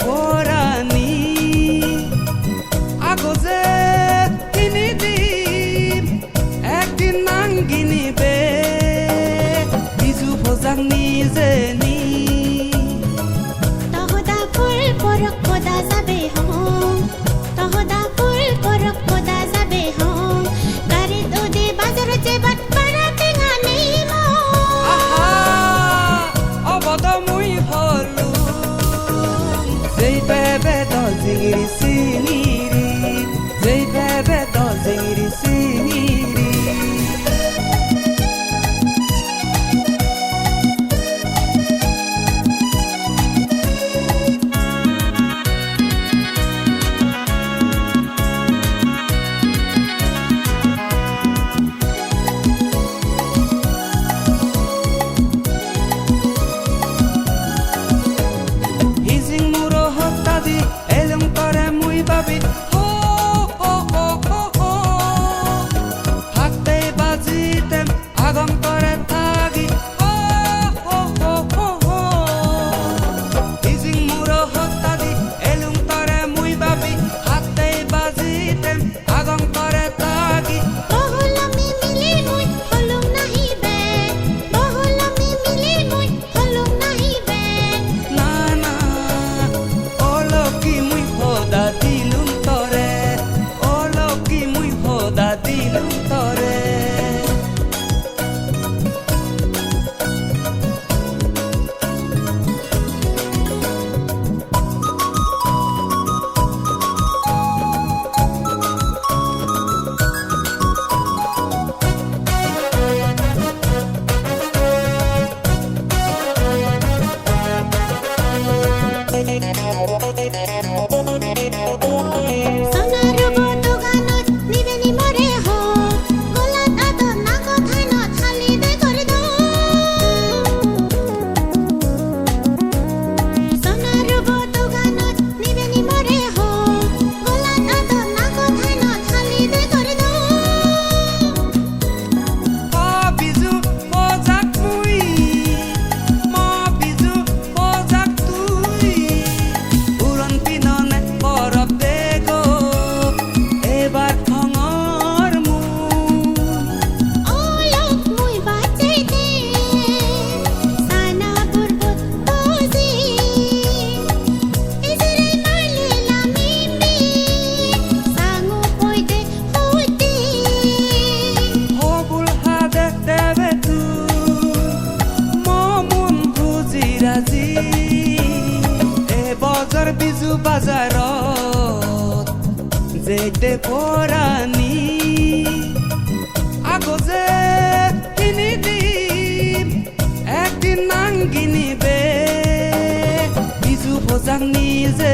পরানি আগজে তিনি দিন একদিন নাঙ্গিনিবে বিজু ভোজাং নিজে নি তহদা ফুল পরক পদা যাবে হম তহদা ফুল পরক পদা যাবে হম গাড়ি দোদে বাজার যে বাট পারা টেঙা নেই মো আহা অবদ মুই হলু যেই বেবে দজিরি সিনিরি যেই বেবে দজিরি সিনিরি হিজিং মুরো হত্যা দি এলং করে মুই বাবি হো হো হো হো হো হাতে বাজিতেম আগম করে থাকি হো হো হো হো হো হিজিং মুরো হত্যা দি এলং করে মুই বাবি হাতে বাজিতেম আগম করে থাকি বহুলমি মিলি মুই হলুম নাহি বে বহুলমি মিলি মুই হলুম নাহি বে না না ওলকি মুই হোদা দিলুম তরে ওলকি মুই হোদা দিলুম তরে সোনার বটো গানত নিবেনি মরে হো গোলাত আদর না কথায় ন থালি দে করে দো সোনার বটো গানত নিবেনি মরে হো গোলাত আদর না কথায় ন থালি দে করে দো বিজু পজাক মুই বিজু পজাক তুই উড়ন পিননে পরব দে গো এবার খঙর মু ওলক মুই বাঁচাইতে সানা পর্বত তোজি ইজরে মারলে লামিমি সাঙ্গু পইতে হইতে হবুল হাদে দেবে তুই মমুন বুজি রাজি এ বজর বিজু বাজারত যেতে পরানি আগজে তিনি দিন একদিন নাঙ্গিনিবে বিজু ভোজাং নিজে